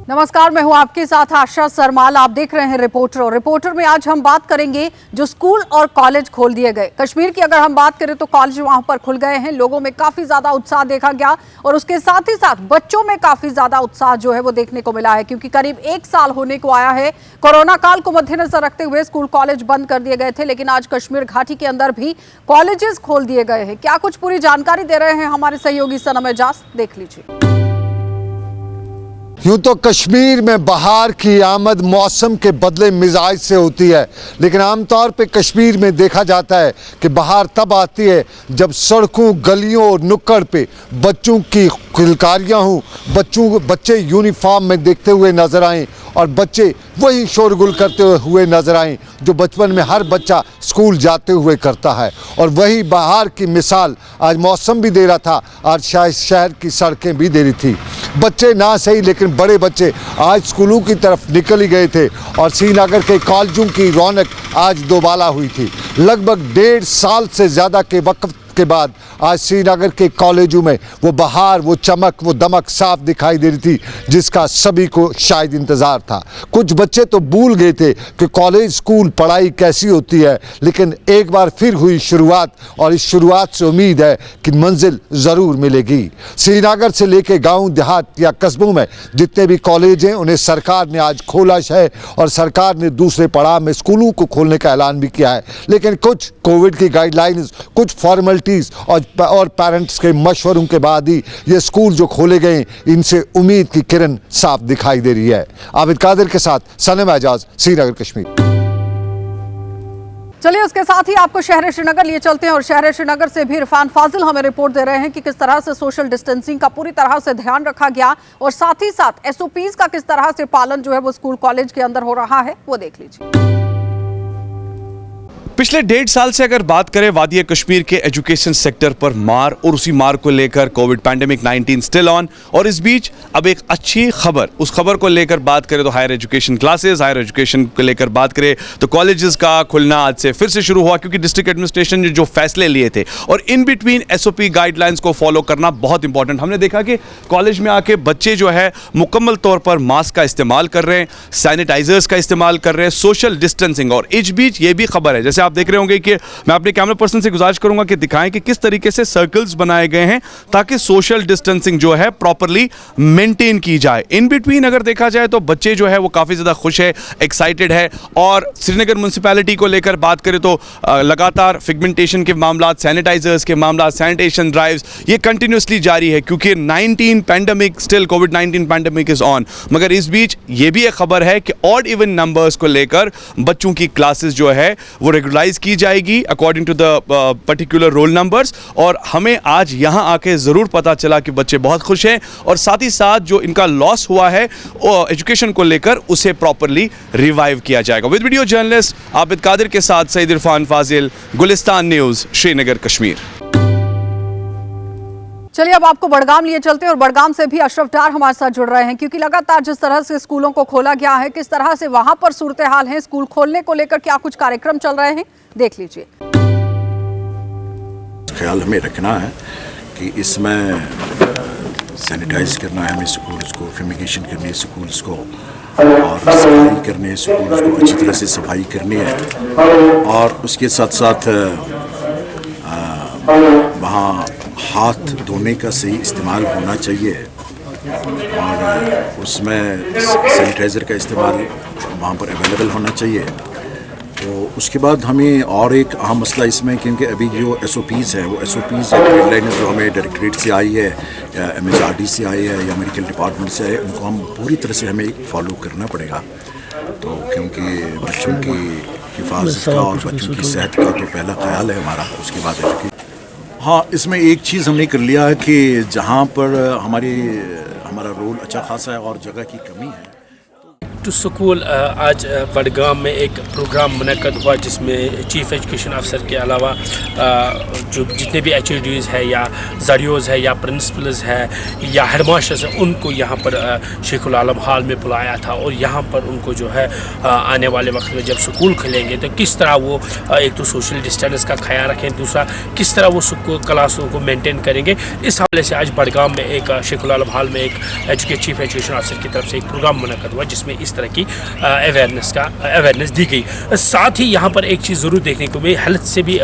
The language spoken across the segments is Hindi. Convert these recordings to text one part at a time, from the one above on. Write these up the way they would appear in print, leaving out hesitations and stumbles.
नमस्कार, मैं हूं आपके साथ आशा सरमाल। आप देख रहे हैं रिपोर्टर। और रिपोर्टर में आज हम बात करेंगे जो स्कूल और कॉलेज खोल दिए गए। कश्मीर की अगर हम बात करें तो कॉलेज वहां पर खुल गए हैं। लोगों में काफी ज्यादा उत्साह देखा गया और उसके साथ ही साथ बच्चों में काफी ज्यादा उत्साह जो है वो देखने को मिला है, क्योंकि करीब 1 साल होने को आया है। कोरोना काल को मद्देनजर रखते हुए स्कूल कॉलेज बंद कर दिए गए थे, लेकिन आज कश्मीर घाटी के अंदर भी कॉलेजेस खोल दिए गए हैं। क्या कुछ पूरी जानकारी दे रहे हैं हमारे सहयोगी सनम एजाज, देख लीजिए। यूं तो कश्मीर में बहार की आमद मौसम के बदले मिजाज से होती है, लेकिन आमतौर पे कश्मीर में देखा जाता है कि बहार तब आती है जब सड़कों, गलियों और नुक्कड़ पे बच्चों की किलकारियाँ हों, बच्चे यूनिफॉर्म में देखते हुए नजर आएं और बच्चे वही शोरगुल करते हुए नजर आएं जो बचपन में हर बच्चा स्कूल जाते हुए करता है। और वही बहार की मिसाल आज मौसम भी दे रहा था, आज शायद शहर की सड़कें भी दे रही थी। बच्चे ना सही लेकिन बड़े बच्चे आज स्कूलों की तरफ निकल ही गए थे और श्रीनगर के कॉलेजों की रौनक आज दोबाला हुई थी। लगभग 1.5 साल से ज़्यादा के वक्त के बाद आज श्रीनगर के कॉलेजों में वो बहार, वो चमक, वो दमक साफ दिखाई दे रही थी जिसका सभी को शायद इंतज़ार था। कुछ बच्चे तो भूल गए थे कि कॉलेज, स्कूल, पढ़ाई कैसी होती है, लेकिन एक बार फिर हुई शुरुआत और इस शुरुआत से उम्मीद है कि मंजिल ज़रूर मिलेगी। श्रीनगर से लेके गाँव, देहात या कस्बों में जितने भी कॉलेज हैं उन्हें सरकार ने आज खोला है और सरकार ने दूसरे पड़ाव में स्कूलों को खोलने का ऐलान भी किया है। लेकिन कुछ कोविड की गाइडलाइंस, कुछ फॉर्मल और पेरेंट्स के मशवरों के बाद ही ये स्कूल जो खोले गए, इनसे उम्मीद की किरण साफ दिखाई दे रही है। आबिद कादिर के साथ सनम एजाज, श्रीनगर, कश्मीर। चलिए उसके साथ ही आपको शहर श्रीनगर लिए चलते हैं और शहर श्रीनगर से भी इरफान फाजिल हमें रिपोर्ट दे रहे हैं कि किस तरह से सोशल डिस्टेंसिंग का पूरी तरह से ध्यान रखा गया और साथ ही साथ SOPs का किस तरह से पालन जो है वो स्कूल कॉलेज के अंदर हो रहा है, वो देख लीजिए। पिछले 1.5 साल से अगर बात करें वादिया कश्मीर के एजुकेशन सेक्टर पर मार और उसी मार को लेकर कोविड पैंडेमिक 19 स्टिल ऑन, और इस बीच अब एक अच्छी खबर, उस खबर को लेकर बात करें तो higher education classes, higher education को लेकर बात करें तो कॉलेजेस का खुलना आज से फिर से शुरू हुआ, क्योंकि डिस्ट्रिक्ट एडमिनिस्ट्रेशन ने जो फैसले लिए थे और इन बिटवीन SOP गाइडलाइंस को फॉलो करना बहुत इंपॉर्टेंट। हमने देखा कि कॉलेज में आके बच्चे जो है मुकम्मल तौर पर मास्क का इस्तेमाल कर रहे हैं, सैनिटाइजर्स का इस्तेमाल कर रहे हैं, सोशल डिस्टेंसिंग। और इस बीच ये भी खबर है, जैसे आप देख रहे होंगे कि मैं अपने कैमरा पर्सन से गुजारिश करूंगा कि दिखाएं कि किस तरीके से सर्कल्स बनाए गए हैं ताकि सोशल डिस्टेंसिंग जो है प्रॉपर्ली मेंटेन की जाए। इन बिटवीन अगर देखा जाए तो बच्चे जो है वो काफी ज्यादा खुश है, एक्साइटेड है। और श्रीनगर म्युनिसिपैलिटी को लेकर बात करें तो लगातार फिगमेंटेशन के मामला, सैनिटाइजर्स के मामला, सैनिटेशन ड्राइव्स ये कंटिन्यूसली जारी है, क्योंकि 19 pandemic still covid pandemic is on. मगर इस बीच ये भी एक खबर है कि ऑड इवन नंबर्स को लेकर बच्चों की क्लासेस जो है वो रेगुलराइज की जाएगी according to the particular roll numbers. और हमें आज यहां आके जरूर पता चला कि बच्चे बहुत खुश हैं और साथ ही साथ जो इनका लॉस हुआ है एजुकेशन को लेकर उसे प्रॉपर्ली रिवाइव किया जाएगा। With video journalist Abid Qadir के साथ सईद इरफान फाजिल, गुलिस्तान न्यूज, श्रीनगर, कश्मीर। चलिए अब आपको बड़गाम लिए चलते हैं और बड़गाम से भी अशरफ डार हमारे साथ जुड़ रहे हैं, क्योंकि लगातार जिस तरह से स्कूलों को खोला गया है, किस तरह से वहां पर सूरत हाल है, स्कूल खोलने को लेकर क्या कुछ कार्यक्रम चल रहे हैं, देख लीजिए। ख्याल हमें रखना है कि इसमें सैनिटाइज करना है हमें स्कूल्स को, फ्यूमिगेशन करनी है स्कूल्स को और सफाई करनी है स्कूल्स को, अच्छी तरह से सफाई करनी है और उसके साथ साथ वहाँ हाथ धोने का सही इस्तेमाल होना चाहिए और उसमें सैनिटाइज़र का इस्तेमाल वहाँ पर अवेलेबल होना चाहिए। तो उसके बाद हमें और एक अहम मसला इसमें, क्योंकि अभी जो SOPs है वो SOPs गाइडलाइंस जो हमें डायरेक्टरेट से आई है या MHRD से आई है या मेडिकल डिपार्टमेंट से आई है, उनको हम पूरी तरह से हमें फॉलो करना पड़ेगा। तो क्योंकि बच्चों की हिफाजत का और बच्चों की सेहत का तो पहला ख्याल है हमारा, उसके बाद एजुकेशन। हाँ, इसमें एक चीज़ हमने कर लिया है कि जहाँ पर हमारा रोल अच्छा खासा है और जगह की कमी है। टू स्कूल आज बडगाम में एक प्रोग्राम मुनक़द हुआ जिसमें चीफ एजुकेशन अफसर के अलावा जो जितने भी HODs है या ज़रियोज़ है या प्रिंसिपल्स है या हेडमास्टर्स हैं उनको यहाँ पर शेखुल आलम हॉल में बुलाया था और यहाँ पर उनको जो है आने वाले वक्त में जब स्कूल खुलेंगे तो किस तरह वो एक तो सोशल डिस्टेंस का ख्याल रखें, दूसरा किस तरह वो क्लासों को मेंटेन करेंगे। इस हवाले से आज बडगाम में एक शेखुल आलम हॉल में एक चीफ एजुकेशन ऑफिसर की तरफ से एक प्रोग्राम मुनक़द हुआ जिसमें इस तरह की अवेयरनेस दी गई। साथ ही यहाँ पर एक चीज़ ज़रूर देखने को मिली, हेल्थ से भी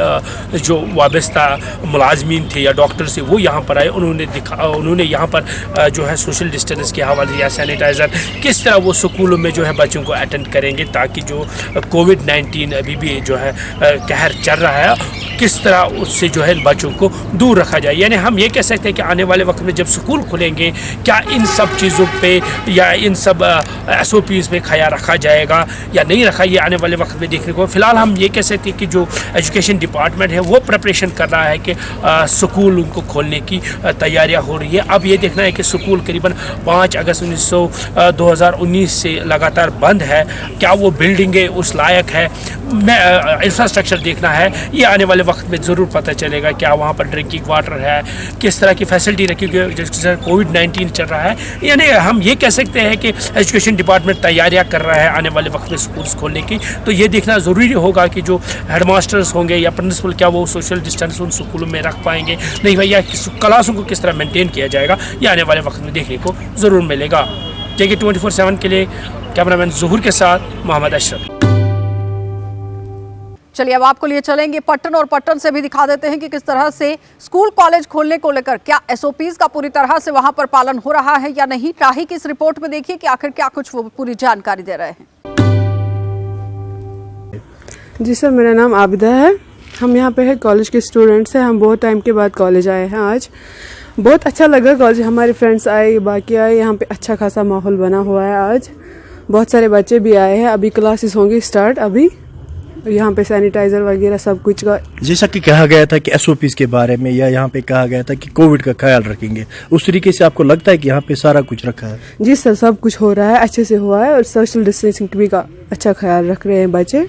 जो वाबस्ता मुलाजमीन थे या डॉक्टर थे वो यहाँ पर आए। उन्होंने यहाँ पर जो है सोशल डिस्टेंस के हवाले या सैनिटाइज़र किस तरह वो स्कूलों में जो है बच्चों को अटेंड करेंगे ताकि जो कोविड-19 अभी भी जो है कहर चल रहा है किस तरह उससे जो है बच्चों को दूर रखा जाए। यानी हम ये कह सकते हैं कि आने वाले वक्त में जब स्कूल खुलेंगे क्या इन सब चीज़ों पे या इन सब SOPs पे ख्याल रखा जाएगा या नहीं रखा, ये आने वाले वक्त में देखने को। फ़िलहाल हम ये कह सकते हैं कि जो एजुकेशन डिपार्टमेंट है वो प्रिपरेशन कर रहा है कि स्कूल उनको खोलने की तैयारियां हो रही है। अब ये देखना है कि स्कूल करीबन 5 अगस्त 2019 से लगातार बंद है, क्या वो बिल्डिंगें उस लायक है, इंफ्रास्ट्रक्चर देखना है। ये आने वाले वक्त में ज़रूर पता चलेगा क्या वहाँ पर ड्रिंकिंग वाटर है, किस तरह की फैसिलिटी रखी गई, जिस तरह कोविड-19 चल रहा है। यानी हम ये कह सकते हैं कि एजुकेशन डिपार्टमेंट तैयारियां कर रहा है आने वाले वक्त में स्कूल्स खोलने की। तो ये देखना ज़रूरी होगा कि जो हेडमास्टर्स होंगे या प्रिंसिपल क्या वो सोशल डिस्टेंस उन स्कूलों में रख पाएंगे नहीं भाई, या क्लासों को किस तरह मेंटेन किया जाएगा, ये आने वाले वक्त में देखने को ज़रूर मिलेगा। JK 24/7 के लिए कैमरामैन ज़हूर के साथ मोहम्मद अशरफ। चलिए अब आपको लिए चलेंगे पट्टन और पट्टन से भी दिखा देते हैं कि किस तरह से स्कूल कॉलेज खोलने को लेकर क्या SOPs का पूरी तरह से वहां पर पालन हो रहा है या नहीं। राही की इस रिपोर्ट में देखिए कि आखिर क्या कुछ वो पूरी जानकारी दे रहे हैं। जी सर, मेरा नाम आबिदा है। हम यहाँ पे है कॉलेज के स्टूडेंट्स हैं। हम बहुत टाइम के बाद कॉलेज आए हैं। आज बहुत अच्छा लगा कॉलेज, हमारे फ्रेंड्स आए, बाकी आए, यहाँ पे अच्छा खासा माहौल बना हुआ है। आज बहुत सारे बच्चे भी आए हैं। अभी क्लासेस होंगी स्टार्ट, अभी यहाँ पे सैनिटाइज़र वगैरह सब कुछ का जैसा कि कहा गया था कि SOPs के बारे में या यहाँ पे कहा गया था कि कोविड का ख्याल रखेंगे, उस तरीके से आपको लगता है कि यहाँ पे सारा कुछ रखा है? जी सर, सब कुछ हो रहा है, अच्छे से हुआ है और सोशल डिस्टेंसिंग भी का अच्छा ख्याल रख रहे हैं बच्चे।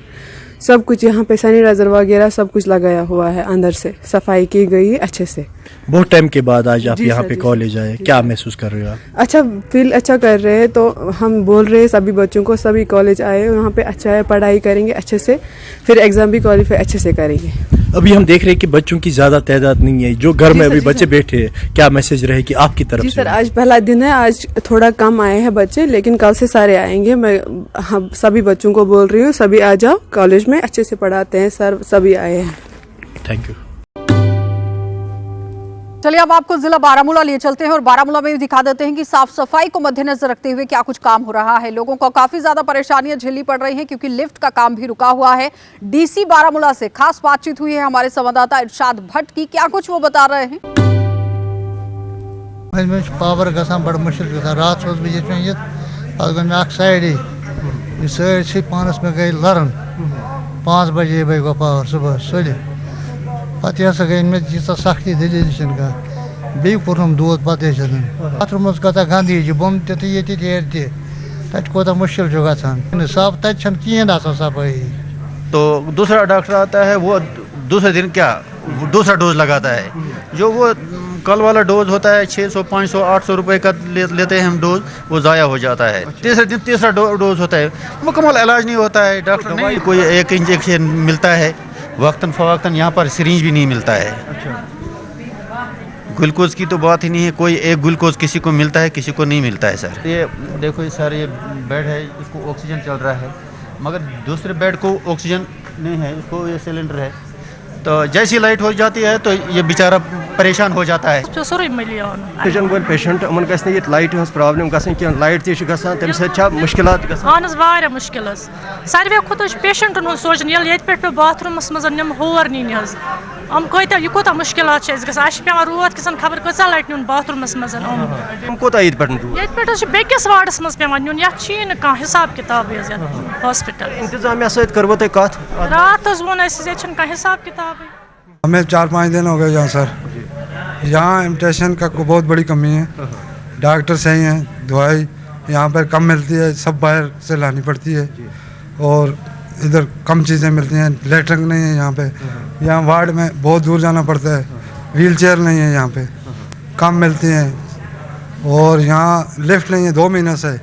सब कुछ यहाँ पे सैनिटाइज़र वगैरह सब कुछ लगाया हुआ है, अंदर से सफाई की गई है अच्छे से। बहुत टाइम के बाद आज आप यहाँ पे कॉलेज आए, क्या महसूस कर रहे हो आप? अच्छा फील अच्छा कर रहे हैं। तो हम बोल रहे हैं सभी बच्चों को, सभी कॉलेज आए यहाँ पे अच्छा है, पढ़ाई करेंगे अच्छे से, फिर एग्जाम भी क्वालिफाई अच्छे से करेंगे। अभी हम देख रहे हैं कि बच्चों की ज़्यादा तादाद नहीं है, जो घर में अभी बच्चे बैठे हैं, क्या मैसेज रहेगी आपकी तरफ से? जी सर, आज पहला दिन है, आज थोड़ा कम आए हैं बच्चे, लेकिन कल से सारे आएंगे। मैं हम सभी बच्चों को बोल रही हूँ सभी आ जाओ कॉलेज में, अच्छे से पढ़ाते हैं सर, सभी आए हैं। Thank you. चलिए अब आपको जिला बारामूला लिए चलते हैं और बारामूला में भी दिखा देते हैं कि साफ सफाई को मद्देनजर रखते हुए क्या कुछ काम हो रहा है। लोगों को काफी ज्यादा परेशानियां झेलनी पड़ रही हैं क्योंकि लिफ्ट का काम भी रुका हुआ है। DC बारामूला से खास बातचीत हुई है हमारे संवाददाता इरशाद भट्ट की, क्या कुछ वो बता रहे हैं। पावर गसान बड़ मुश्किल गसान, रात बजे साइड पानस में गई लरन 5 बजे गो पावर सुबह सोले पे गई मे यीत सख्ती दलील बी कोर्म दूध पे बाथरूम कत गंदगी बोम तत कोता मुश्किल गसान साफ तक कहें सफाई। तो दूसरा डॉक्टर आता है, वो दूसरे दिन क्या दूसरा डोज लगाता है। जो वो कल वाला डोज होता है 600, 500, 800 रुपए का लेते हैं हम डोज, वो ज़ाया हो जाता है। तीसरे दिन तीसरा डोज होता है, मुकम्मल इलाज नहीं होता है। डॉक्टर नहीं, कोई एक इंजेक्शन मिलता है वक्तन फ़वक्तन, यहाँ पर सिरिंज भी नहीं मिलता है। ग्लूकोज की तो बात ही नहीं है, कोई एक ग्लूकोज किसी को मिलता है, किसी को नहीं मिलता है सर। ये देखो सर, ये बेड है, इसको ऑक्सीजन चल रहा है, मगर दूसरे बेड को ऑक्सीजन नहीं है, इसको ये सिलेंडर है। तो जैसी लाइट हो जाती है तो ये बेचारा परेशान हो जाता है। पेशेंट लाइट प्रॉब्लम गई, लाइट तम मुश्किलात मुश्किल सारे खुद पेशेंटन सोचन पे बाथरूमस मज निम होर नीन हम यह कोता मुश्किलात पे रोत किसान खबर कसा लट नुन बाथरूमस मज बेकिस वार्डस मज पे नुन ये हिसाब किताब हॉस्पिटल इंतजामिया सत रात वो हिसाब किताब। हमें 4-5 दिन हो गए यहाँ सर, यहाँ इमिटेशन का बहुत बड़ी कमी है। डॉक्टर सही हैं, दवाई यहाँ पर कम मिलती है, सब बाहर से लानी पड़ती है। और इधर कम चीज़ें मिलती हैं, लेटरिन नहीं है यहाँ पे। यहाँ वार्ड में बहुत दूर जाना पड़ता है, व्हील चेयर नहीं है यहाँ पे, कम मिलती हैं। और यहाँ लिफ्ट नहीं है 2 महीने से,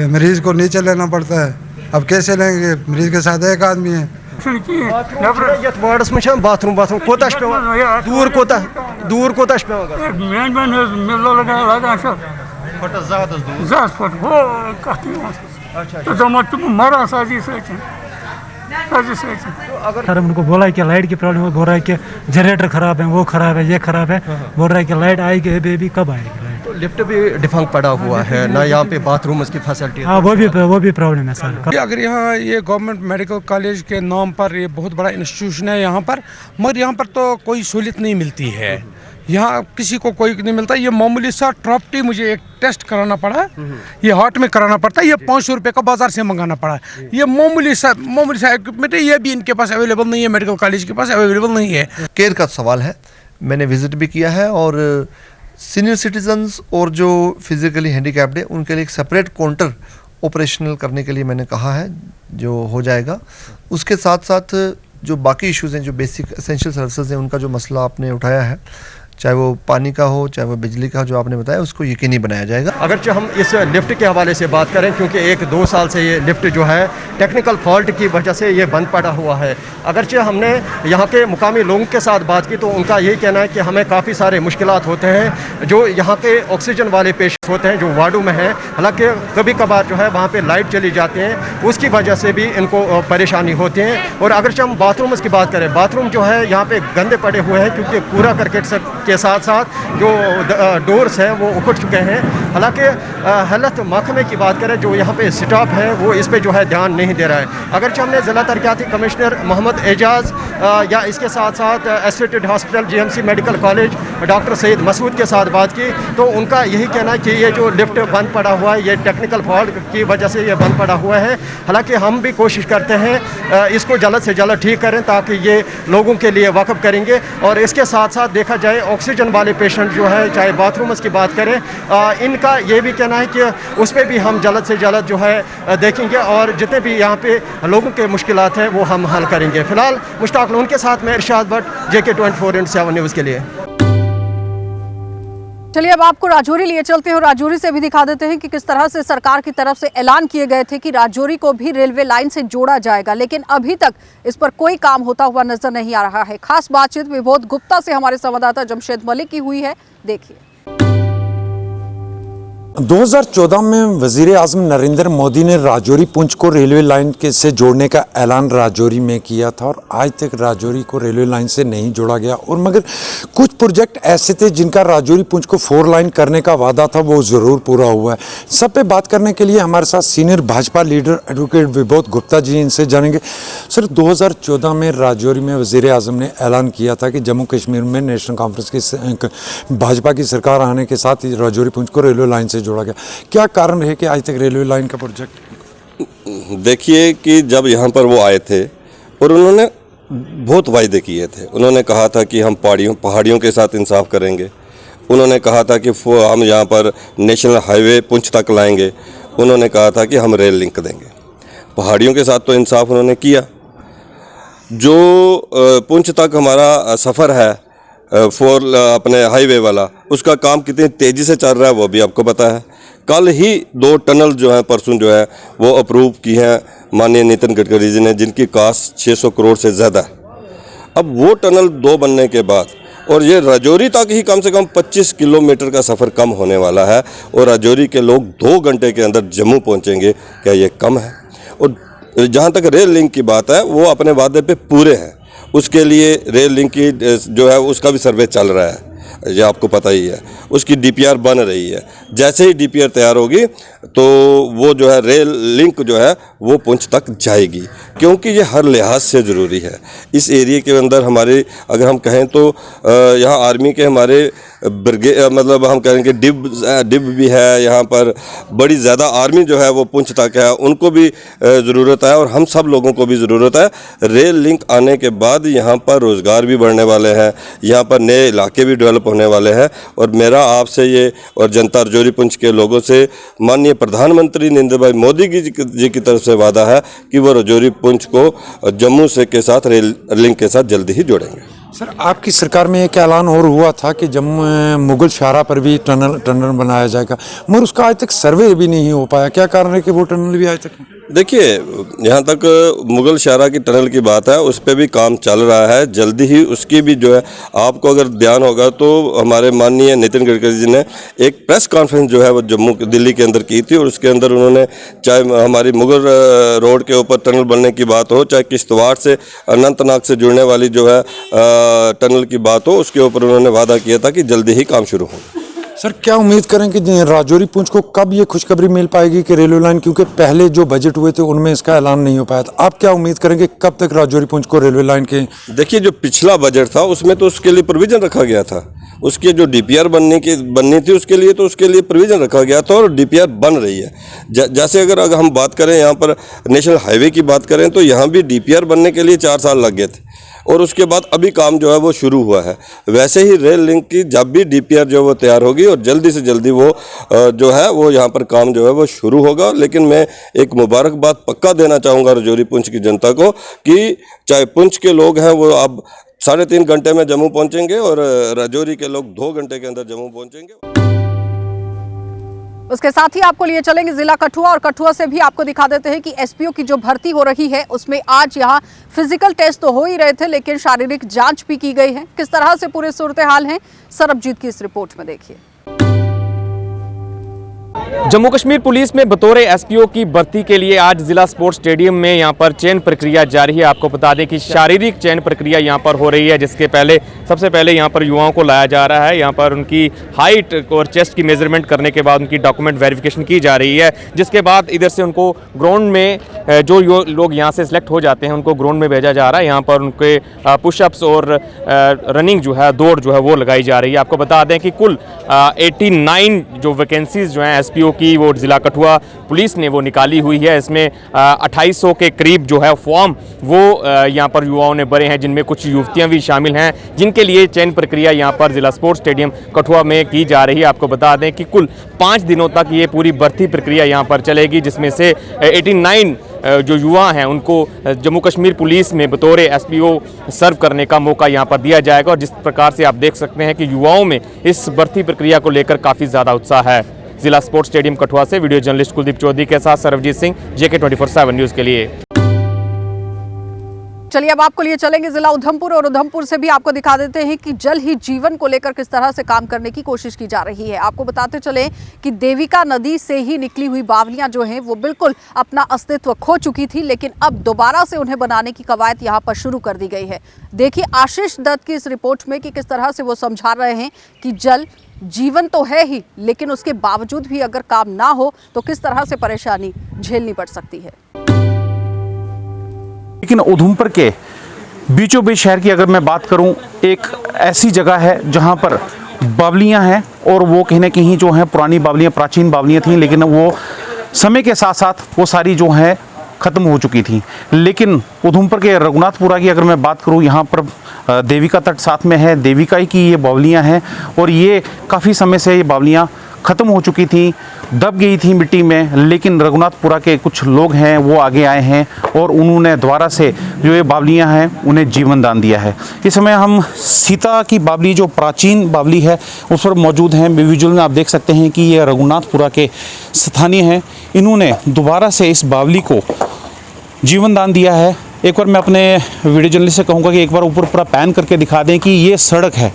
मरीज़ को नीचे लेना पड़ता है। अब कैसे लेंगे, मरीज़ के साथ एक आदमी है। वार्डस में बाथरूम कोता दूर कोता सर उनको बोला है कि लाइट की प्रॉब्लम है, बोल रहा है कि जनरेटर खराब है, वो खराब है, ये खराब है। बोल रहा है कि लाइट आएगी बेबी, कब आएगी लाइट। तो लिफ्ट भी डिफंग पड़ा हुआ है ना, यहाँ पे बाथरूम उसकी फैसिलिटी। हाँ वो भी प्रॉब्लम है सर। अगर यहाँ ये गवर्नमेंट मेडिकल कॉलेज के नाम पर ये बहुत बड़ा इंस्टीट्यूशन है यहाँ पर, मगर यहाँ पर तो कोई सहूलियत नहीं मिलती है। यहाँ किसी को कोई नहीं मिलता। ये मामूली सा ट्रॉप्टी मुझे एक टेस्ट कराना पड़ा, ये हार्ट में कराना पड़ता है, ये 500 रुपये का बाजार से मंगाना पड़ा। ये मामूली सा इक्विपमेंट है, ये भी इनके पास अवेलेबल नहीं है, मेडिकल कॉलेज के पास अवेलेबल नहीं है। केयर का सवाल है, मैंने विजिट भी किया है और सीनियर सिटीजन्स और जो फिजिकली हैंडीकैप्ड है उनके लिए एक सेपरेट काउंटर ऑपरेशनल करने के लिए मैंने कहा है, जो हो जाएगा। उसके साथ साथ जो बाकी इश्यूज़ हैं, जो बेसिक एसेंशियल सर्विसेज हैं, उनका जो मसला आपने उठाया है, चाहे वो पानी का हो, चाहे वो बिजली का, जो आपने बताया, उसको यकीनी बनाया जाएगा। अगरचे हम इस लिफ्ट के हवाले से बात करें, क्योंकि 1-2 साल से ये लिफ्ट जो है टेक्निकल फॉल्ट की वजह से ये बंद पड़ा हुआ है। अगरचे हमने यहाँ के मुकामी लोगों के साथ बात की तो उनका यही कहना है कि हमें काफ़ी सारे मुश्किलात होते हैं, जो यहाँ के ऑक्सीजन वाले पेशेंट होते हैं जो वार्डों में हैं। हालांकि कभी कभार जो है वहाँ पे लाइट चली जाती है, उसकी वजह से भी इनको परेशानी होती है। और अगरचे हम बाथरूम की बात करें, बाथरूम जो है यहाँ पे गंदे पड़े हुए हैं, क्योंकि कूड़ा करकट के साथ साथ जो डोर्स हैं वो उखड़ चुके हैं। हालांकि हेल्थ महकमे की बात करें, जो यहाँ पे स्टाफ है वो इस पे जो है ध्यान नहीं दे रहा है। अगरचे हमने ज़िला तरक्याती कमिश्नर मोहम्मद एजाज या इसके साथ साथ associated hospital GMC medical college doctor Syed Masood के साथ बात की तो उनका यही कहना है कि ये जो लिफ्ट बंद पड़ा हुआ है, ये टेक्निकल फॉल्ट की वजह से ये बंद पड़ा हुआ है। हालांकि हम भी कोशिश करते हैं इसको जल्द से जल्द ठीक करें, ताकि ये लोगों के लिए वाकफ करेंगे। और इसके साथ साथ देखा जाए ऑक्सीजन वाले पेशेंट जो है, चाहे बाथरूम्स की बात करें, इनका ये भी कहना है कि उस पर भी हम जल्द से जल्द जो है देखेंगे और जितने भी यहाँ पे लोगों के मुश्किलात हैं वो हम हल करेंगे। फिलहाल मुश्ताक लोन के साथ मैं इरशाद भट्ट, JK 24/7 न्यूज़ के लिए। चलिए अब आपको राजौरी लिए चलते हैं और राजौरी से भी दिखा देते हैं कि किस तरह से सरकार की तरफ से ऐलान किए गए थे कि राजौरी को भी रेलवे लाइन से जोड़ा जाएगा, लेकिन अभी तक इस पर कोई काम होता हुआ नजर नहीं आ रहा है। खास बातचीत विबोध गुप्ता से हमारे संवाददाता जमशेद मलिक की हुई है, देखिए। 2014 में वजीर आज़म नरेंद्र मोदी ने राजौरी पुंछ को रेलवे लाइन से जोड़ने का ऐलान राजौरी में किया था और आज तक राजौरी को रेलवे लाइन से नहीं जोड़ा गया। और मगर कुछ प्रोजेक्ट ऐसे थे जिनका राजौरी पुंछ को 4 लाइन करने का वादा था, वो ज़रूर पूरा हुआ है। सब पे बात करने के लिए हमारे साथ senior Bhajpa leader advocate Vibodh Gupta ji, इनसे जानेंगे। सर, 2014 में राजौरी में वजीर आज़म ने ऐलान किया था कि जम्मू कश्मीर में नेशनल कॉन्फ्रेंस की भाजपा की सरकार आने के साथ ही राजौरी पुंछ को रेलवे लाइन से जोड़ा गया। क्या कारण है कि आज तक रेलवे लाइन का प्रोजेक्ट? देखिए कि जब यहाँ पर वो आए थे और उन्होंने बहुत वायदे किए थे। उन्होंने कहा था कि हम पहाड़ियों के साथ इंसाफ करेंगे। उन्होंने कहा था कि हम यहाँ पर नेशनल हाईवे पुंछ तक लाएंगे। उन्होंने कहा था कि हम रेल लिंक देंगे। पहाड़ियों के साथ तो इंसाफ उन्होंने किया। जो पुंछ तक हमारा सफ़र है अपने हाईवे वाला, उसका काम कितनी तेज़ी से चल रहा है वो भी आपको पता है। कल ही 2 टनल जो है परसों जो है वो अप्रूव की हैं माननीय नितिन गडकरी जी ने, जिनकी कास्ट 600 करोड़ से ज़्यादा है। अब वो टनल 2 बनने के बाद और ये राजौरी तक ही कम से कम 25 किलोमीटर का सफ़र कम होने वाला है और राजौरी के लोग 2 घंटे के अंदर जम्मू पहुँचेंगे। क्या ये कम है? और जहाँ तक रेल लिंक की बात है, वो अपने वादे पे पूरे हैं। उसके लिए रेल लिंक की जो है उसका भी सर्वे चल रहा है, ये आपको पता ही है। उसकी DPR बन रही है। जैसे ही DPR तैयार होगी तो वो जो है रेल लिंक जो है वो पुंछ तक जाएगी, क्योंकि ये हर लिहाज से ज़रूरी है। इस एरिए के अंदर हमारे अगर हम कहें तो यहाँ आर्मी के हमारे मतलब हम कहेंगे डिब भी है यहाँ पर, बड़ी ज़्यादा आर्मी जो है वो पुंछ तक है, उनको भी ज़रूरत है और हम सब लोगों को भी ज़रूरत है। रेल लिंक आने के बाद यहाँ पर रोज़गार भी बढ़ने वाले हैं, यहाँ पर नए इलाके भी डेवलप होने वाले हैं। और मेरा आपसे ये और जनता राजौरी पुंछ के लोगों से माननीय प्रधानमंत्री नरेंद्र भाई मोदी जी की तरफ से वादा है कि वो राजौरी पुंछ को जम्मू से के साथ रेल लिंक के साथ जल्दी ही जोड़ेंगे। सर, आपकी सरकार में एक ऐलान और हुआ था कि जम्मू मुगल शाहरा पर भी टनल बनाया जाएगा, मगर उसका आज तक सर्वे भी नहीं हो पाया। क्या कारण है कि वो टनल भी आज तक? देखिए, यहाँ तक मुगल शाहरा की टनल की बात है, उस पर भी काम चल रहा है। जल्दी ही उसकी भी जो है, आपको अगर ध्यान होगा तो हमारे माननीय नितिन गडकरी जी ने एक प्रेस कॉन्फ्रेंस जो है वो दिल्ली के अंदर की थी और उसके अंदर उन्होंने चाहे हमारी मुगल रोड के ऊपर टनल बनने की बात हो, चाहे किश्तवाड़ से अनंतनाग से जुड़ने वाली जो है टनल की बात हो, उसके ऊपर उन्होंने वादा किया था कि जल्दी ही काम शुरू हो। सर, क्या उम्मीद करें कि राजौरी पुंछ को कब ये खुशखबरी मिल पाएगी कि रेलवे लाइन, क्योंकि पहले जो बजट हुए थे उनमें इसका ऐलान नहीं हो पाया था, आप क्या उम्मीद करेंगे कब तक राजौरी पुंछ को रेलवे लाइन के? देखिए, जो पिछला बजट था उसमें तो उसके लिए प्रोविजन रखा गया था, उसकी जो डीपीआर बननी थी उसके लिए प्रोविजन रखा गया था और डीपीआर बन रही है। जैसे अगर हम बात करें यहाँ पर नेशनल हाईवे की बात करें तो यहाँ भी डीपीआर बनने के लिए 4 साल लग गए थे और उसके बाद अभी काम जो है वो शुरू हुआ है। वैसे ही रेल लिंक की जब भी डीपीआर जो है वो तैयार होगी और जल्दी से जल्दी वो जो है वो यहाँ पर काम जो है वो शुरू होगा। लेकिन मैं एक मुबारकबाद पक्का देना चाहूँगा राजौरी पुंछ की जनता को कि चाहे पुंछ के लोग हैं वो अब 3.5 घंटे में जम्मू पहुँचेंगे और राजौरी के लोग 2 घंटे के अंदर जम्मू पहुँचेंगे। उसके साथ ही आपको लिए चलेंगे जिला कठुआ और कठुआ से भी आपको दिखा देते हैं कि एसपीओ की जो भर्ती हो रही है उसमें आज यहाँ फिजिकल टेस्ट तो हो ही रहे थे लेकिन शारीरिक जांच भी की गई है। किस तरह से पूरे सूरत हाल है, सरबजीत की इस रिपोर्ट में देखिए। जम्मू कश्मीर पुलिस में बतौर एसपीओ की भर्ती के लिए आज जिला स्पोर्ट्स स्टेडियम में यहां पर चयन प्रक्रिया जारी है। आपको बता दें कि शारीरिक चयन प्रक्रिया यहां पर हो रही है, जिसके पहले सबसे पहले यहां पर युवाओं को लाया जा रहा है। यहां पर उनकी हाइट और चेस्ट की मेजरमेंट करने के बाद उनकी डॉक्यूमेंट वेरिफिकेशन की जा रही है, जिसके बाद इधर से उनको ग्राउंड में जो लोग यहाँ से सिलेक्ट हो जाते हैं उनको ग्राउंड में भेजा जा रहा है। यहाँ पर उनके पुशअप्स और रनिंग जो है, दौड़ जो है वो लगाई जा रही है। आपको बता दें कि कुल 89 जो वैकेंसीज जो हैं एसपीओ की वो जिला कठुआ पुलिस ने वो निकाली हुई है। इसमें 2800 के करीब जो है फॉर्म वो यहाँ पर युवाओं ने भरे हैं, जिनमें कुछ युवतियाँ भी शामिल हैं, जिनके लिए चयन प्रक्रिया यहाँ पर जिला स्पोर्ट्स स्टेडियम कठुआ में की जा रही है। आपको बता दें कि कुल 5 दिनों तक ये पूरी भर्ती प्रक्रिया यहाँ पर चलेगी, जिसमें से 89 जो युवा हैं उनको जम्मू कश्मीर पुलिस में बतौर एसपीओ सर्व करने का मौका यहाँ पर दिया जाएगा। और जिस प्रकार से आप देख सकते हैं कि युवाओं में इस भर्ती प्रक्रिया को लेकर काफ़ी ज़्यादा उत्साह है। जिला स्पोर्ट्स स्टेडियम कठुआ से वीडियो जर्नलिस्ट कुलदीप चौधरी के साथ सरबजीत सिंह, JK 24/7 न्यूज़ के लिए। चलिए अब आपको लिए चलेंगे जिला उधमपुर और उधमपुर से भी आपको दिखा देते हैं कि जल ही जीवन को लेकर किस तरह से काम करने की कोशिश की जा रही है। आपको बताते चले कि देविका नदी से ही निकली हुई बावलियां जो हैं वो बिल्कुल अपना अस्तित्व खो चुकी थी, लेकिन अब दोबारा से उन्हें बनाने की कवायद यहां पर शुरू कर दी गई है। देखिए आशीष दत्त की इस रिपोर्ट में कि किस तरह से वो समझा रहे हैं कि जल जीवन तो है ही, लेकिन उसके बावजूद भी अगर काम ना हो तो किस तरह से परेशानी झेलनी पड़ सकती है। लेकिन उधमपुर के बीचों बीच शहर की अगर मैं बात करूं, एक ऐसी जगह है जहां पर बावलियां हैं और वो कहीं ना कहीं जो हैं पुरानी बावलियां, प्राचीन बावलियां थीं, लेकिन वो समय के साथ साथ वो सारी जो हैं ख़त्म हो चुकी थी। लेकिन उधमपुर के रघुनाथपुरा की अगर मैं बात करूं, यहाँ पर देविका तट साथ में है, देविका की ये बावलियाँ हैं और ये काफ़ी समय से ये बावलियाँ ख़त्म हो चुकी थी, दब गई थी मिट्टी में। लेकिन रघुनाथपुरा के कुछ लोग हैं वो आगे आए हैं और उन्होंने दोबारा से जो ये बावलियाँ हैं उन्हें जीवन दान दिया है। इस समय हम सीता की बावली, जो प्राचीन बावली है, उस पर मौजूद हैं। विजुअल में आप देख सकते हैं कि ये रघुनाथपुरा के स्थानीय हैं, इन्होंने दोबारा से इस बावली को जीवन दान दिया है। एक बार मैं अपने वीडियो जर्नलिस्ट से कहूँगा कि एक बार ऊपर पूरा पैन करके दिखा दें कि ये सड़क है,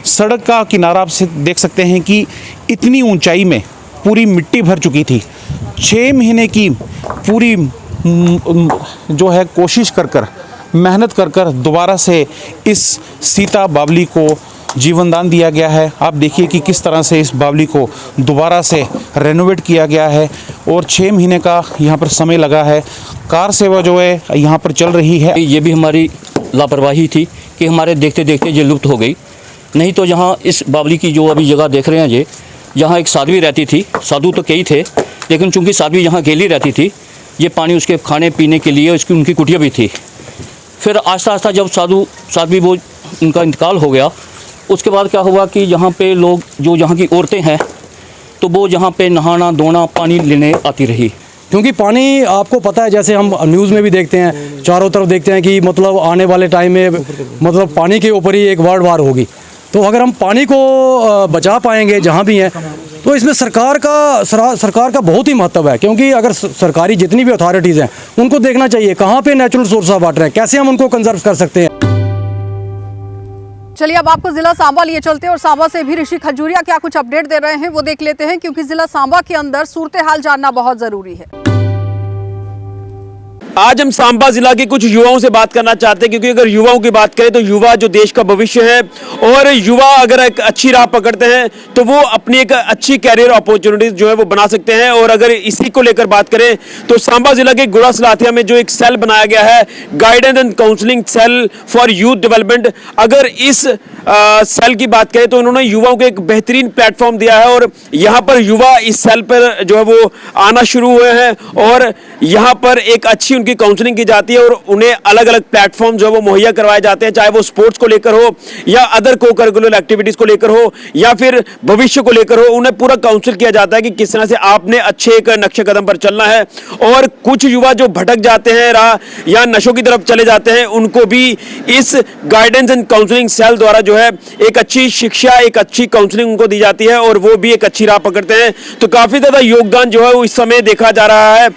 सड़क का किनारा आप से देख सकते हैं कि इतनी ऊंचाई में पूरी मिट्टी भर चुकी थी। 6 महीने की पूरी जो है कोशिश कर मेहनत कर दोबारा से इस सीता बावली को जीवन दान दिया गया है। आप देखिए कि किस तरह से इस बावली को दोबारा से रेनोवेट किया गया है और 6 महीने का यहाँ पर समय लगा है। कार सेवा जो है यहाँ पर चल रही है। ये भी हमारी लापरवाही थी कि हमारे देखते देखते ये लुप्त हो गई। नहीं तो यहाँ इस बावली की जो अभी जगह देख रहे हैं ये, यहाँ एक साध्वी रहती थी, साधु तो कई थे लेकिन चूंकि साध्वी यहाँ अकेली रहती थी, ये पानी उसके खाने पीने के लिए उसकी उनकी कुटिया भी थी। फिर आस्ता आस्ता जब साध्वी वो उनका इंतकाल हो गया, उसके बाद क्या हुआ कि यहाँ पे लोग जो यहाँ की औरतें हैं तो वो यहाँ पे नहाना धोना पानी लेने आती रही। क्योंकि पानी आपको पता है, जैसे हम न्यूज़ में भी देखते हैं, चारों तरफ देखते हैं कि मतलब आने वाले टाइम में मतलब पानी के ऊपर ही एक वर्ल्ड वार होगी। तो अगर हम पानी को बचा पाएंगे जहाँ भी हैं, तो इसमें सरकार का बहुत ही महत्व है। क्योंकि अगर सरकारी जितनी भी अथॉरिटीज़ हैं उनको देखना चाहिए कहाँ पे नेचुरल सोर्स ऑफ वाटर है, कैसे हम उनको कंजर्व कर सकते हैं। चलिए अब आपको जिला सांबा लिए चलते हैं और सांबा से भी ऋषि खजूरिया क्या कुछ अपडेट दे रहे हैं वो देख लेते हैं, क्योंकि जिला सांबा के अंदर सूरत हाल जानना बहुत जरूरी है। आज हम सांबा जिला के कुछ युवाओं से बात करना चाहते हैं, क्योंकि अगर युवाओं की बात करें तो युवा जो देश का भविष्य है, और युवा अगर एक अच्छी राह पकड़ते हैं तो वो अपनी एक अच्छी कैरियर अपॉर्चुनिटीज जो है वो बना सकते हैं। और अगर इसी को लेकर बात करें तो सांबा जिला के गुड़ा सलाथिया में जो एक सेल बनाया गया है, guidance and counselling cell for youth development, अगर इस सेल की बात करें तो उन्होंने युवाओं को एक बेहतरीन प्लेटफॉर्म दिया है और यहाँ पर युवा इस सेल पर जो है वो आना शुरू हुए हैं और यहाँ पर एक अच्छी उनकी काउंसलिंग की जाती है और उन्हें अलग अलग प्लेटफॉर्म जो है वो मुहैया करवाए जाते हैं, चाहे वो स्पोर्ट्स को लेकर हो या अदर को करिकुलर एक्टिविटीज को लेकर हो या फिर भविष्य को लेकर हो। उन्हें पूरा काउंसिल किया जाता है कि किस तरह से आपने अच्छे एक नक्शे कदम पर चलना है। और कुछ युवा जो भटक जाते हैं राह या नशों की तरफ चले जाते हैं, उनको भी इस गाइडेंस एंड काउंसलिंग सेल द्वारा जो है एक अच्छी शिक्षा, एक अच्छी काउंसलिंग उनको दी जाती है और वो भी एक अच्छी राह पकड़ते हैं। तो काफी ज्यादा योगदान जो है वो इस समय देखा जा रहा है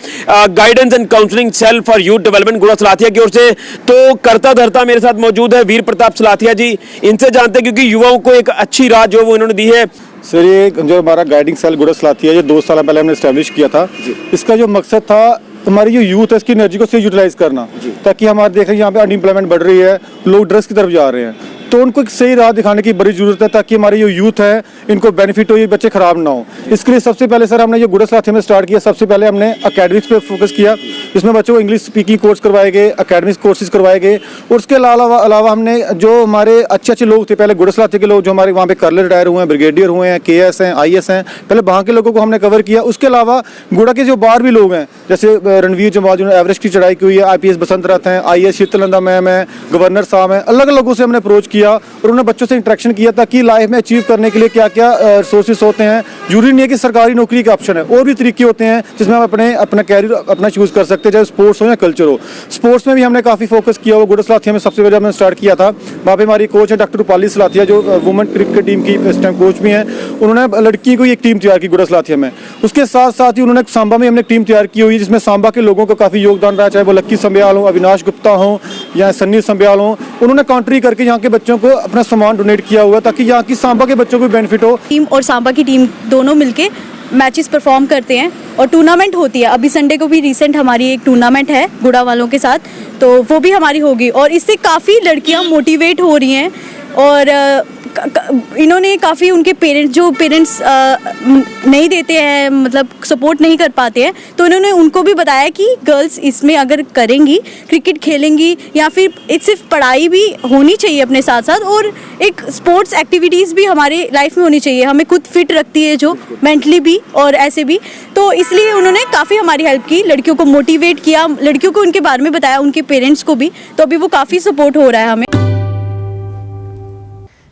guidance and counselling cell for youth development Gudda Slathia की ओर से। तो करता धरता मेरे साथ मौजूद है वीर प्रताप सलाथिया जी, इनसे जानते हैं क्योंकि युवाओं को एक अच्छी राह जो वो इन्होंने दी है। सर, ये जो हमारा गाइडिंग सेल गुड़ा सलाथिया ये 2 साल पहले हमने एस्टेब्लिश किया था। इसका जो मकसद था हमारी जो यूथ है इसकी एनर्जी को सही यूटिलाइज करना, ताकि हमारे देख रहे हैं यहाँ पे अनएम्प्लॉयमेंट बढ़ रही है, लोग ड्रग्स की तरफ जा रहे हैं, तो उनको एक सही राह दिखाने की बड़ी जरूरत है ताकि हमारी जो यूथ है इनको बेनिफिट हो, ये बच्चे खराब ना हो। इसके लिए सबसे पहले सर हमने जो गुड़ा सलाथिया में स्टार्ट किया, सबसे पहले हमने अकेडमिक्स पे फोकस किया, जिसमें बच्चों को इंग्लिश स्पीकिंग कोर्स करवाए गए, अकेडमिक्स कोर्सेज करवाए गए। और उसके अलावा हमने जो हमारे अच्छे लोग थे पहले गुड़ा सलाथिया के लोग जो हमारे वहाँ पे कर्नल रिटायर हुए हैं, ब्रिगेडियर हुए हैं, KS हैं, IS हैं, पहले वहाँ के लोगों को हमने कवर किया। उसके अलावा गुड़ा के जो बाहर भी लोग हैं जैसे रणवीर जमाल जिन्होंने एवरेस्ट की चढ़ाई की हुई है, IPS बसंत रथ हैं, IS शीतलनंदा मैम है, गवर्नर साहब हैं, अलग अलग लोगों से हमने अप्रोच किया और उन्हें बच्चों से इंटरेक्शन किया ताकि लाइफ में अचीव करने के लिए क्या क्या रिसोर्सेज होते हैं। जरूरी नहीं है कि सरकारी नौकरी का ऑप्शन है, और भी तरीके होते हैं जिसमें हम अपना कैरियर अपना चूज कर सकते हैं, चाहे स्पोर्ट्स हो या कल्चर हो। स्पोर्ट्स में भी हमने काफ़ी फोकस किया हुआ। गुड़ा सलाथिया में सबसे पहले हमने स्टार्ट किया था, वहाँ पे हमारी कोच है डॉक्टर रूपाली सलाथिया जो वुमेन क्रिकेट टीम की इस टाइम कोच भी हैं। उन्होंने लड़की को एक टीम तैयार की गुड़ा सलाथिया में। उसके साथ साथ ही उन्होंने सांबा में हमने टीम तैयार की हुई जिसमें सांबा के लोगों का काफ़ी योगदान रहा, चाहे वो लक्की संब्याल हो, अविनाश गुप्ता हो या सन्नी संब्याल हो। उन्होंने काउंट्री करके यहाँ के बच्चों को अपना सामान डोनेट किया हुआ ताकि यहाँ की सांबा के बच्चों को बेनिफिट हो। टीम और सांबा की टीम दोनों मिलके मैचेस परफॉर्म करते हैं और टूर्नामेंट होती है। अभी संडे को भी रिसेंट हमारी एक टूर्नामेंट है गुड़ा वालों के साथ, तो वो भी हमारी होगी और इससे काफ़ी लड़कियां मोटिवेट हो रही हैं और इन्होंने काफ़ी उनके पेरेंट्स नहीं देते हैं, मतलब सपोर्ट नहीं कर पाते हैं, तो इन्होंने उनको भी बताया कि गर्ल्स इसमें अगर करेंगी, क्रिकेट खेलेंगी या फिर एक सिर्फ पढ़ाई भी होनी चाहिए अपने साथ साथ और एक स्पोर्ट्स एक्टिविटीज़ भी हमारे लाइफ में होनी चाहिए, हमें खुद फिट रखती है जो मेंटली भी और ऐसे भी। तो इसलिए उन्होंने काफ़ी हमारी हेल्प की, लड़कियों को मोटिवेट किया, लड़कियों को उनके बारे में बताया, उनके पेरेंट्स को भी, तो अभी वो काफ़ी सपोर्ट हो रहा है हमें।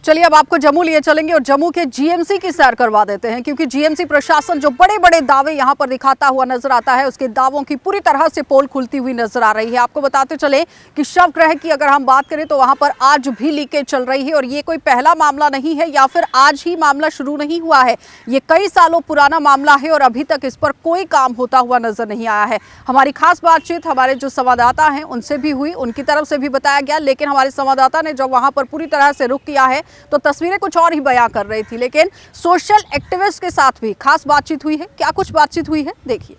चलिए अब आपको जम्मू लिए चलेंगे और जम्मू के GMC की सैर करवा देते हैं, क्योंकि GMC प्रशासन जो बड़े बड़े दावे यहां पर दिखाता हुआ नजर आता है, उसके दावों की पूरी तरह से पोल खुलती हुई नजर आ रही है। आपको बताते चले कि शवगृह की अगर हम बात करें तो वहां पर आज भी लीकेज चल रही है और ये कोई पहला मामला नहीं है या फिर आज ही मामला शुरू नहीं हुआ है, ये कई सालों पुराना मामला है और अभी तक इस पर कोई काम होता हुआ नजर नहीं आया है। हमारी खास बातचीत हमारे जो संवाददाता हैं उनसे भी हुई, उनकी तरफ से भी बताया गया, लेकिन हमारे संवाददाता ने जब वहां पर पूरी तरह से रुख किया है तो तस्वीरें कुछ और ही बयां कर रही थी। लेकिन सोशल एक्टिविस्ट के साथ भी खास बातचीत हुई है। क्या कुछ बातचीत हुई है, देखिए।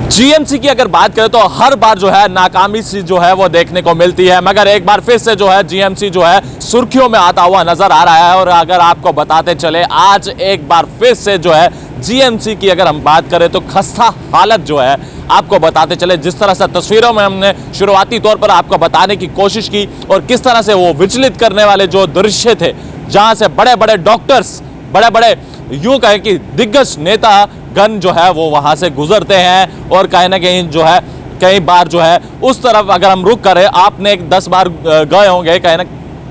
जीएमसी की अगर बात करें तो हर बार जो है नाकामी सी जो है वो देखने को मिलती है, मगर एक बार फिर से जो है जीएमसी जो है सुर्खियों में आता हुआ नजर आ रहा है। और अगर आपको बताते चले, आज एक बार फिर से जो है जीएमसी की अगर हम बात करें तो खस्ता हालत जो है आपको बताते चले। जिस तरह से तस्वीरों में हमने शुरुआती तौर पर आपको बताने की कोशिश की और किस तरह से वो विचलित करने वाले जो दृश्य थे, जहां से बड़े बड़े डॉक्टर्स, बड़े बड़े यूं कहें कि दिग्गज नेता गण जो है वो वहां से गुजरते हैं और कहीं ना कहीं जो है कई बार जो है उस तरफ अगर हम रुक करें, आपने 10 बार गए होंगे, कहीं ना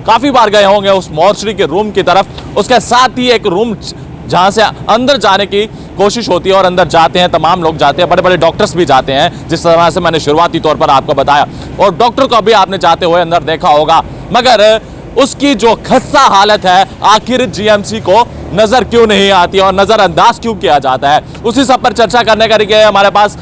काफ़ी बार गए होंगे उस मॉर्चरी के रूम की तरफ। उसके साथ ही एक रूम जहां से अंदर जाने की कोशिश होती है और अंदर जाते हैं, तमाम लोग जाते हैं, बड़े बड़े डॉक्टर्स भी जाते हैं, जिस तरह से मैंने शुरुआती तौर पर आपको बताया, और डॉक्टर को भी आपने जाते हुए अंदर देखा होगा। मगर उसकी जो खस्ता हालत है, आखिर जीएमसी को नजर क्यों नहीं आती और नजरअंदाज क्यों किया जाता है, उसी सब पर चर्चा करने के लिए हमारे पास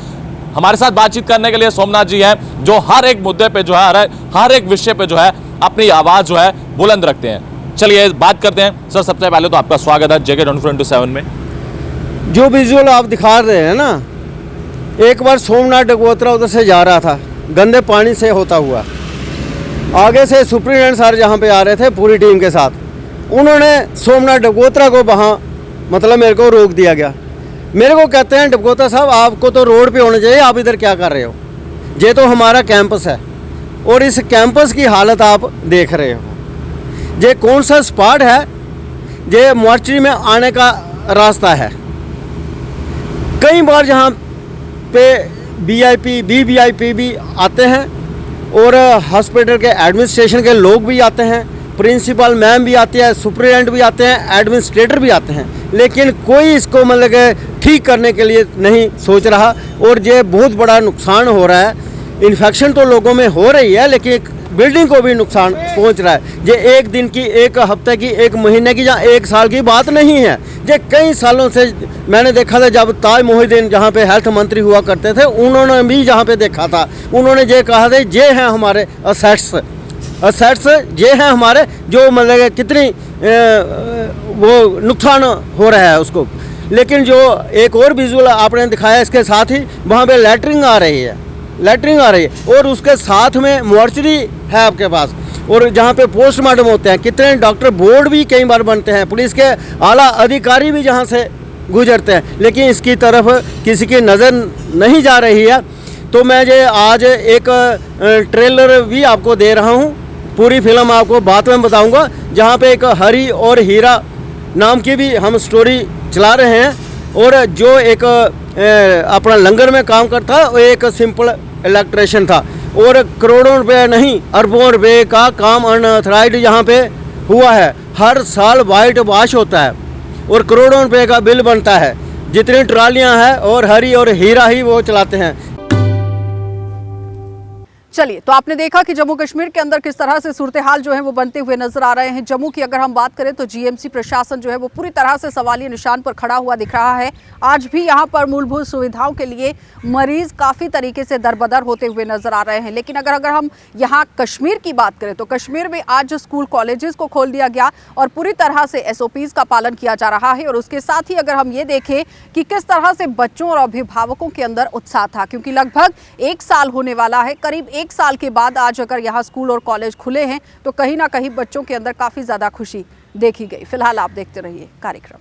हमारे साथ बातचीत करने के लिए सोमनाथ जी हैं, जो हर एक मुद्दे पे जो है, हर एक विषय पे जो है अपनी आवाज जो है बुलंद रखते हैं। चलिए बात करते हैं। सर, सबसे पहले तो आपका स्वागत है JK 24/7 में। जो विजुअल आप दिखा रहे हैं ना, एक बार सोमनाथ डगोत्रा उधर से जा रहा था गंदे पानी से होता हुआ, आगे से सुप्रीटेंडेंट सर जहाँ पे आ रहे थे पूरी टीम के साथ, उन्होंने सोमनाथ डगोत्रा को वहाँ मतलब मेरे को रोक दिया गया। मेरे को कहते हैं, डगोत्रा साहब आपको तो रोड पे होना चाहिए, आप इधर क्या कर रहे हो, ये तो हमारा कैंपस है और इस कैंपस की हालत आप देख रहे हो, ये कौन सा स्पॉट है, ये मॉर्चरी में आने का रास्ता है। कई बार यहाँ पे VIP VVIP भी आते हैं और हॉस्पिटल के एडमिनिस्ट्रेशन के लोग भी आते हैं, प्रिंसिपल मैम भी आती है, सुपरिटेंडेंट भी आते हैं, एडमिनिस्ट्रेटर भी आते हैं, लेकिन कोई इसको मतलब ठीक करने के लिए नहीं सोच रहा और ये बहुत बड़ा नुकसान हो रहा है। इन्फेक्शन तो लोगों में हो रही है, लेकिन बिल्डिंग को भी नुकसान पहुंच रहा है। ये एक दिन की, एक हफ्ते की, एक महीने की या एक साल की बात नहीं है, ये कई सालों से मैंने देखा था। जब ताज मोहिद्दीन जहाँ पे हेल्थ मंत्री हुआ करते थे, उन्होंने भी जहाँ पे देखा था, उन्होंने ये कहा था ये हैं हमारे असेट्स, ये हैं हमारे, जो मतलब कितनी वो नुकसान हो रहा है उसको। लेकिन जो एक और विजुअल आपने दिखाया, इसके साथ ही वहाँ पे लैटरिंग आ रही है और उसके साथ में मॉर्चरी है आपके पास, और जहाँ पे पोस्टमार्टम होते हैं, कितने डॉक्टर बोर्ड भी कई बार बनते हैं, पुलिस के आला अधिकारी भी जहाँ से गुजरते हैं, लेकिन इसकी तरफ किसी की नज़र नहीं जा रही है। तो मैं ये आज एक ट्रेलर भी आपको दे रहा हूँ, पूरी फिल्म आपको बाद में बताऊँगा, जहाँ पे एक हरी और हीरा नाम की भी हम स्टोरी चला रहे हैं, और जो एक अपना लंगर में काम करता है, वो एक सिंपल इलेक्ट्रिशियन था, और करोड़ों रुपए नहीं अरबों रुपए का काम अनऑथराइज्ड यहाँ पे हुआ है। हर साल वाइट वॉश होता है और करोड़ों रुपए का बिल बनता है। जितनी ट्रालियाँ हैं और हरी और हीरा ही वो चलाते हैं। चलिए, तो आपने देखा कि जम्मू कश्मीर के अंदर किस तरह से सूरत हाल जो है वो बनते हुए नजर आ रहे हैं। जम्मू की अगर हम बात करें तो जीएमसी प्रशासन जो है वो पूरी तरह से सवालिया निशान पर खड़ा हुआ दिख रहा है। आज भी यहाँ पर मूलभूत सुविधाओं के लिए मरीज काफ़ी तरीके से दरबदर होते हुए नजर आ रहे हैं। लेकिन अगर हम यहाँ कश्मीर की बात करें तो कश्मीर में आज स्कूल कॉलेजेस को खोल दिया गया और पूरी तरह से SOPs का पालन किया जा रहा है। और उसके साथ ही अगर हम ये देखें कि किस तरह से बच्चों और अभिभावकों के अंदर उत्साह था, क्योंकि लगभग 1 साल होने वाला है, करीब 1 साल के बाद आज अगर यहाँ स्कूल और कॉलेज खुले हैं तो कहीं ना कहीं बच्चों के अंदर काफ़ी ज़्यादा खुशी देखी गई। फिलहाल आप देखते रहिए कार्यक्रम।